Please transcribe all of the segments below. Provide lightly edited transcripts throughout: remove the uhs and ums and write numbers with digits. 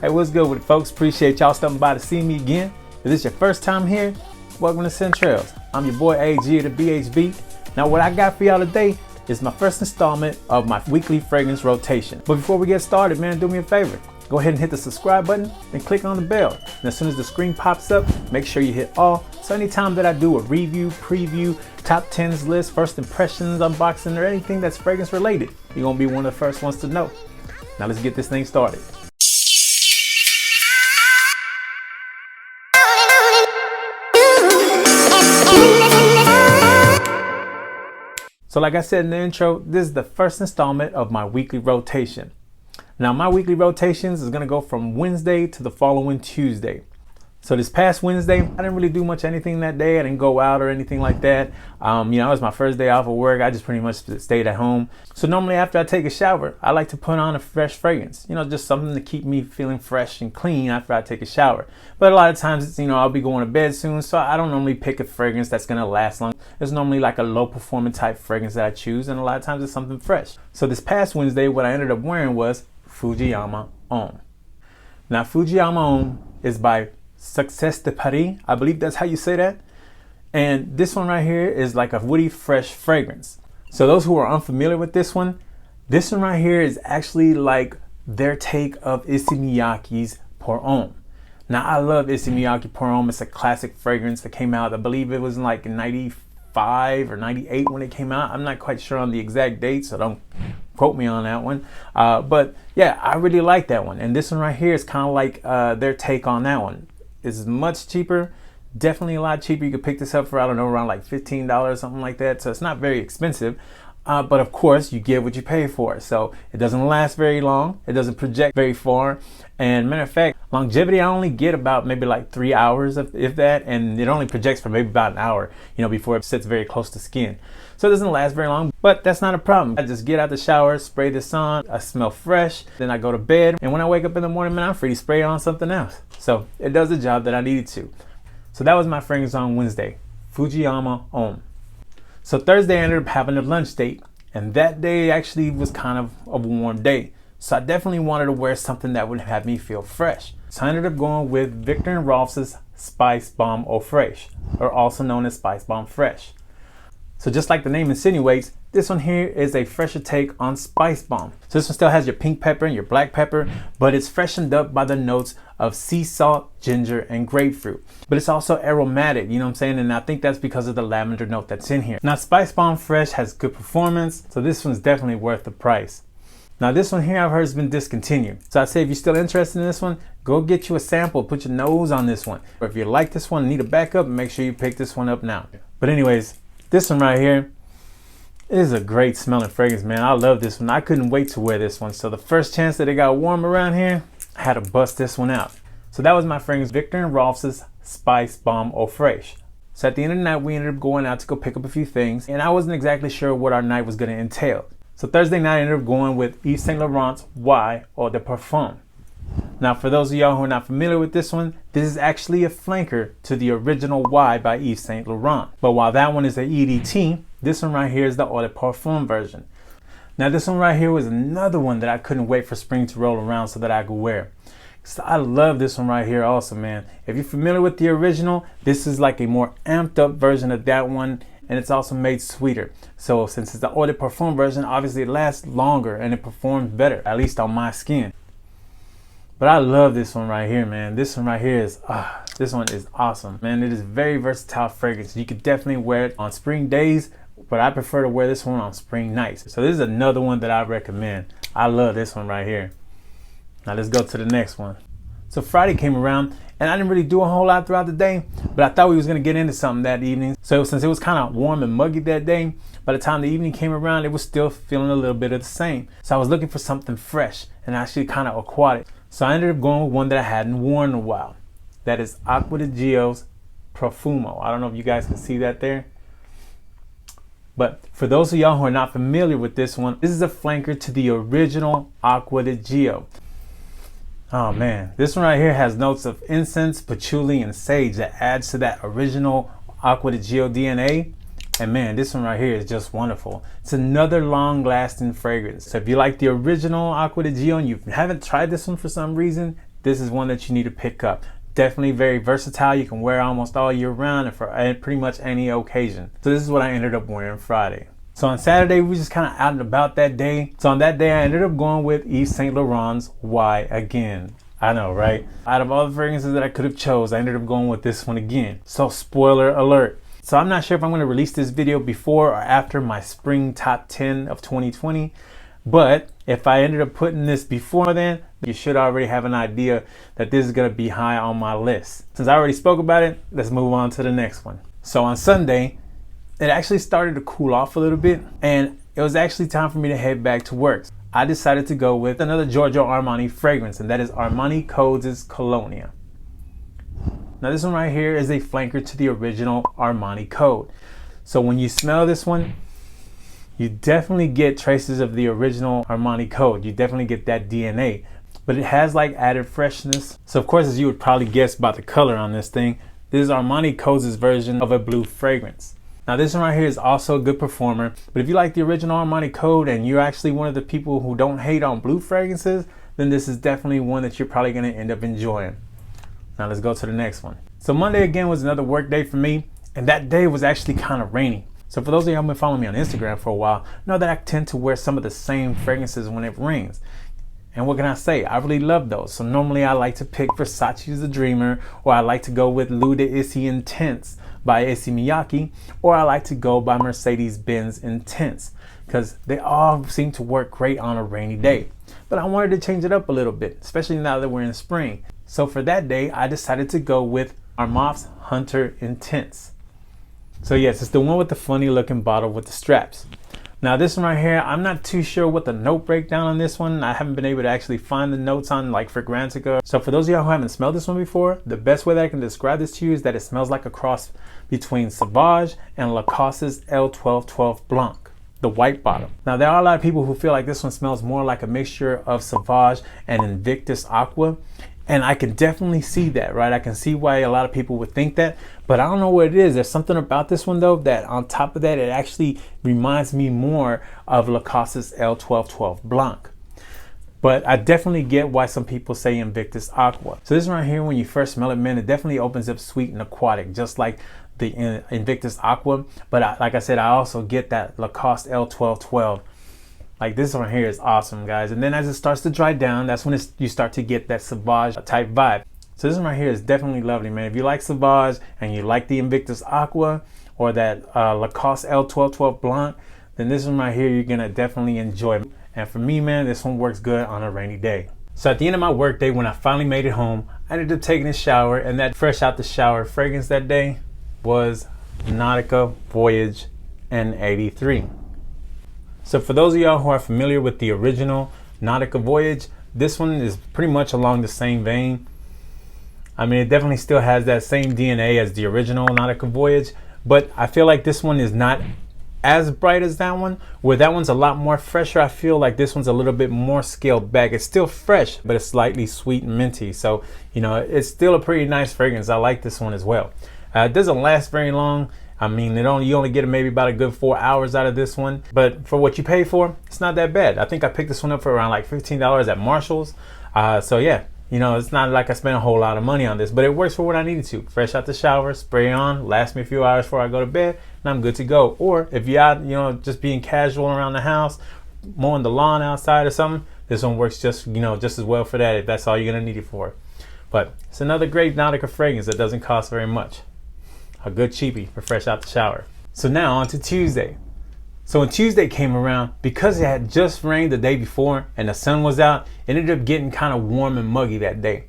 Hey, what's good with it, folks? Appreciate y'all stopping by to see me again. If this is your first time here, welcome to Trailz. I'm your boy AG of the BHB. Now what I got for y'all today is my first installment of my weekly fragrance rotation. But before we get started, man, do me a favor. Go ahead and hit the subscribe button and click on the bell. And as soon as the screen pops up, make sure you hit all. So anytime that I do a review, preview, top 10s list, first impressions, unboxing, or anything that's fragrance related, you're gonna be one of the first ones to know. Now let's get this thing started. So like I said in the intro, this is the first installment of my weekly rotation. Now my weekly rotations is gonna go from Wednesday to the following Tuesday. So this past Wednesday, I didn't really do much anything that day. I didn't go out or anything like that. It was my first day off of work. I just pretty much stayed at home. So normally after I take a shower, I like to put on a fresh fragrance. Just something to keep me feeling fresh and clean after I take a shower. But a lot of times, it's, I'll be going to bed soon, so I don't normally pick a fragrance that's gonna last long. It's normally like a low performing type fragrance that I choose, and a lot of times it's something fresh. So this past Wednesday, what I ended up wearing was Fujiyama Homme. Now Fujiyama Homme is by Success de Paris, I believe that's how you say that. And this one right here is like a woody fresh fragrance. So those who are unfamiliar with this one right here is actually like their take of Issey Miyake's Pour Homme. Now I love Issey Miyake Pour Homme. It's a classic fragrance that came out, I believe it was in like 95 or 98 when it came out. I'm not quite sure on the exact date, so don't quote me on that one. But yeah, I really like that one. And this one right here is kind of like their take on that one. It's much cheaper, definitely a lot cheaper. You could pick this up for, I don't know, around like $15, something like that. So it's not very expensive, but of course you get what you pay for. So it doesn't last very long. It doesn't project very far. And matter of fact, longevity, I only get about maybe like 3 hours of, if that, and it only projects for maybe about an hour, before it sits very close to skin. So it doesn't last very long, but that's not a problem. I just get out the shower, spray this on, I smell fresh, then I go to bed, and when I wake up in the morning, man, I'm free to spray on something else. So it does the job that I needed to. So that was my fragrance on Wednesday, Fujiyama Homme. So Thursday I ended up having a lunch date, and that day actually was kind of a warm day. So I definitely wanted to wear something that would have me feel fresh. So I ended up going with Viktor & Rolf's Spice Balm Eau Fraiche, or also known as Spice Balm Fresh. So just like the name insinuates, this one here is a fresher take on Spice Balm. So this one still has your pink pepper and your black pepper, but it's freshened up by the notes of sea salt, ginger, and grapefruit. But it's also aromatic, you know what I'm saying? And I think that's because of the lavender note that's in here. Now Spice Balm Fresh has good performance, so this one's definitely worth the price. Now this one here I've heard has been discontinued. So I'd say if you're still interested in this one, go get you a sample, put your nose on this one. Or if you like this one, need a backup, make sure you pick this one up now. But anyways, this one right here is a great smelling fragrance, man. I love this one. I couldn't wait to wear this one. So the first chance that it got warm around here, I had to bust this one out. So that was my fragrance, Viktor & Rolf's Spice Balm Eau Fraiche. So at the end of the night, we ended up going out to go pick up a few things, and I wasn't exactly sure what our night was going to entail. So Thursday night, I ended up going with Yves Saint Laurent's Y Eau de Parfum. Now for those of y'all who are not familiar with this one, this is actually a flanker to the original Y by Yves Saint Laurent. But while that one is the EDT, this one right here is the Eau de Parfum version. Now this one right here was another one that I couldn't wait for spring to roll around so that I could wear. So I love this one right here also, man. If you're familiar with the original, this is like a more amped up version of that one, and it's also made sweeter. So since it's the Eau de Parfum version, obviously it lasts longer and it performs better, at least on my skin. But I love this one right here, man. This one right here is, this one is awesome, man. It is very versatile fragrance. You could definitely wear it on spring days, but I prefer to wear this one on spring nights. So this is another one that I recommend. I love this one right here. Now let's go to the next one. So Friday came around, and I didn't really do a whole lot throughout the day, but I thought we was gonna get into something that evening. So since it was kind of warm and muggy that day, by the time the evening came around, it was still feeling a little bit of the same. So I was looking for something fresh and actually kind of aquatic. So I ended up going with one that I hadn't worn in a while. That is Acqua di Gio's Profumo. I don't know if you guys can see that there. But for those of y'all who are not familiar with this one, this is a flanker to the original Acqua di Gio. Oh man, this one right here has notes of incense, patchouli, and sage that adds to that original Acqua di Gio DNA. And man, this one right here is just wonderful. It's another long-lasting fragrance. So if you like the original Acqua di Gio and you haven't tried this one for some reason, this is one that you need to pick up. Definitely very versatile. You can wear almost all year round and for pretty much any occasion. So this is what I ended up wearing Friday. So on Saturday, we just kind of out and about that day. So on that day, I ended up going with Yves Saint Laurent's Why Again. I know, right? Out of all the fragrances that I could have chose, I ended up going with this one again. So spoiler alert. So I'm not sure if I'm going to release this video before or after my spring top 10 of 2020. But if I ended up putting this before then, you should already have an idea that this is going to be high on my list. Since I already spoke about it, let's move on to the next one. So on Sunday, it actually started to cool off a little bit, and it was actually time for me to head back to work. I decided to go with another Giorgio Armani fragrance, and that is Armani Codes' Colonia. Now this one right here is a flanker to the original Armani Code. So when you smell this one, you definitely get traces of the original Armani Code. You definitely get that DNA, but it has like added freshness. So of course, as you would probably guess by the color on this thing, this is Armani Codes' version of a blue fragrance. Now this one right here is also a good performer, but if you like the original Armani Code and you're actually one of the people who don't hate on blue fragrances, then this is definitely one that you're probably gonna end up enjoying. Now let's go to the next one. So Monday again was another work day for me, and that day was actually kind of rainy. So for those of you who've been following me on Instagram for a while, know that I tend to wear some of the same fragrances when it rains. And what can I say? I really love those. So normally I like to pick Versace's The Dreamer, or I like to go with L'Eau de Issy Intense by Issey Miyake, or I like to go by Mercedes-Benz Intense, because they all seem to work great on a rainy day. But I wanted to change it up a little bit, especially now that we're in spring. So for that day, I decided to go with Armaf's Hunter Intense. So yes, it's the one with the funny looking bottle with the straps. Now this one right here, I'm not too sure what the note breakdown on this one. I haven't been able to actually find the notes on like Fragrantica. So for those of y'all who haven't smelled this one before, the best way that I can describe this to you is that it smells like a cross between Sauvage and Lacoste's L1212 Blanc, the white bottle. Now there are a lot of people who feel like this one smells more like a mixture of Sauvage and Invictus Aqua. And I can definitely see that, right? I can see why a lot of people would think that, but I don't know what it is. There's something about this one though, that on top of that, it actually reminds me more of Lacoste's L1212 Blanc. But I definitely get why some people say Invictus Aqua. So this one right here, when you first smell it, man, it definitely opens up sweet and aquatic, just like the Invictus Aqua. But like I said, I also get that Lacoste L1212. Like this one here is awesome, guys. And then as it starts to dry down, that's when you start to get that Sauvage type vibe. So this one right here is definitely lovely, man. If you like Sauvage and you like the Invictus Aqua or that Lacoste L1212 Blanc, then this one right here, you're gonna definitely enjoy. And for me, man, this one works good on a rainy day. So at the end of my work day, when I finally made it home, I ended up taking a shower, and that fresh out the shower fragrance that day was Nautica Voyage N83. So for those of y'all who are familiar with the original Nautica Voyage, this one is pretty much along the same vein. I mean, it definitely still has that same DNA as the original Nautica Voyage, but I feel like this one is not as bright as that one, where that one's a lot more fresher. I feel like this one's a little bit more scaled back. It's still fresh, but it's slightly sweet and minty. So, you know, it's still a pretty nice fragrance. I like this one as well. It doesn't last very long. I mean, you only get maybe about a good 4 hours out of this one, but for what you pay for, it's not that bad. I think I picked this one up for around like $15 at Marshall's. So yeah, you know, it's not like I spent a whole lot of money on this, but it works for what I needed to. Fresh out the shower, spray on, lasts me a few hours before I go to bed, and I'm good to go. Or if you're out, you know, just being casual around the house, mowing the lawn outside or something, this one works just as well for that, if that's all you're gonna need it for. But it's another great Nautica fragrance that doesn't cost very much. A good cheapie for fresh out the shower. So now on to Tuesday. So when Tuesday came around, because it had just rained the day before and the sun was out, it ended up getting kind of warm and muggy that day.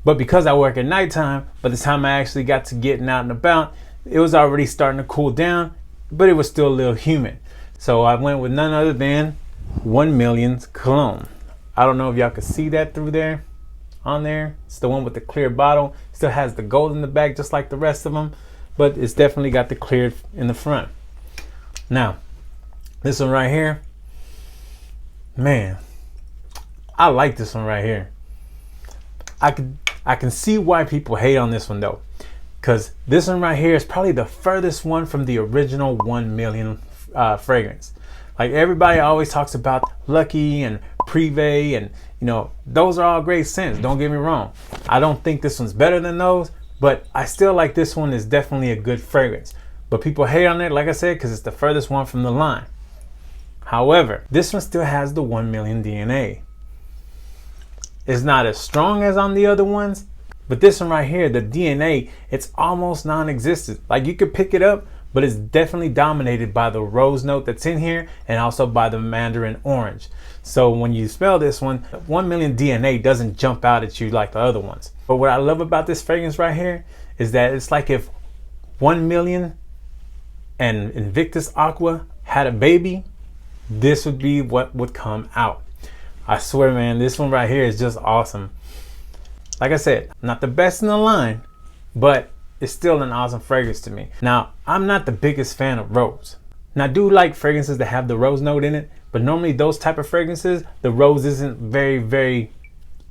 But because I work at nighttime, by the time I actually got to getting out and about, it was already starting to cool down, but it was still a little humid. So I went with none other than 1 Million's Cologne. I don't know if y'all could see that through there, on there. It's the one with the clear bottle. Still has the gold in the back just like the rest of them, but it's definitely got the clear in the front. Now, this one right here, man, I like this one right here. I can see why people hate on this one though, because this one right here is probably the furthest one from the original 1 Million fragrance. Like everybody always talks about Lucky and Privé, and you know, those are all great scents. Don't get me wrong. I don't think this one's better than those, but I still like this one. Is definitely a good fragrance. But people hate on it, like I said, because it's the furthest one from the line. However, this one still has the 1 million DNA. It's not as strong as on the other ones, but this one right here, the DNA, it's almost non-existent. Like you could pick it up, but it's definitely dominated by the rose note that's in here and also by the mandarin orange. So when you smell this one, 1 million DNA doesn't jump out at you like the other ones. But what I love about this fragrance right here is that it's like if 1 million and Invictus Aqua had a baby, this would be what would come out. I swear, man, this one right here is just awesome. Like I said, not the best in the line, but it's still an awesome fragrance to me. Now, I'm not the biggest fan of rose. Now, I do like fragrances that have the rose note in it, but normally those type of fragrances, the rose isn't very, very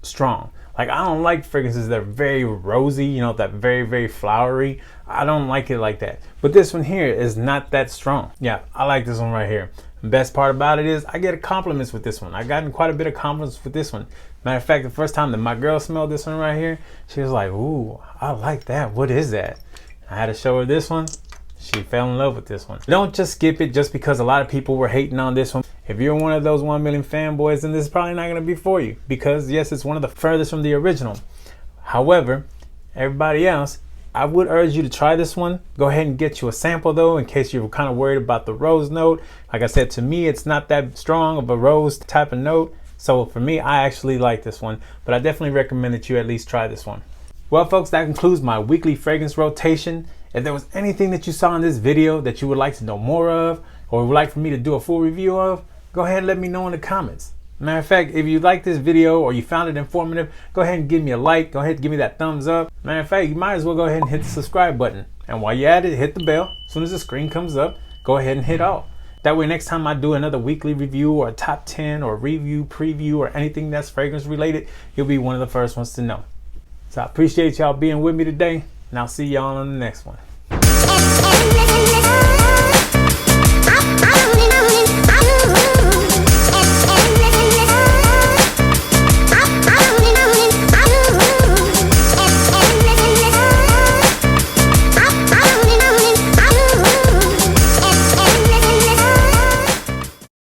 strong. Like I don't like fragrances that are very rosy, you know, that very, very flowery. I don't like it like that. But this one here is not that strong. Yeah, I like this one right here. The best part about it is I get compliments with this one. I've gotten quite a bit of compliments with this one. Matter of fact, the first time that my girl smelled this one right here, she was like, ooh, I like that. What is that? I had to show her this one. She fell in love with this one. Don't just skip it just because a lot of people were hating on this one. If you're one of those 1 million fanboys, then this is probably not going to be for you, because yes, it's one of the furthest from the original. However, everybody else, I would urge you to try this one. Go ahead and get you a sample though, in case you're kind of worried about the rose note. Like I said, to me, it's not that strong of a rose type of note. So for me, I actually like this one, but I definitely recommend that you at least try this one. Well, folks, that concludes my weekly fragrance rotation. If there was anything that you saw in this video that you would like to know more of, or would like for me to do a full review of, go ahead and let me know in the comments. Matter of fact, if you like this video or you found it informative, go ahead and give me a like. Go ahead and give me that thumbs up. Matter of fact, you might as well go ahead and hit the subscribe button. And while you're at it, hit the bell. As soon as the screen comes up, go ahead and hit all. That way, next time I do another weekly review or a top 10 or review, preview, or anything that's fragrance related, you'll be one of the first ones to know. So I appreciate y'all being with me today, and I'll see y'all on the next one.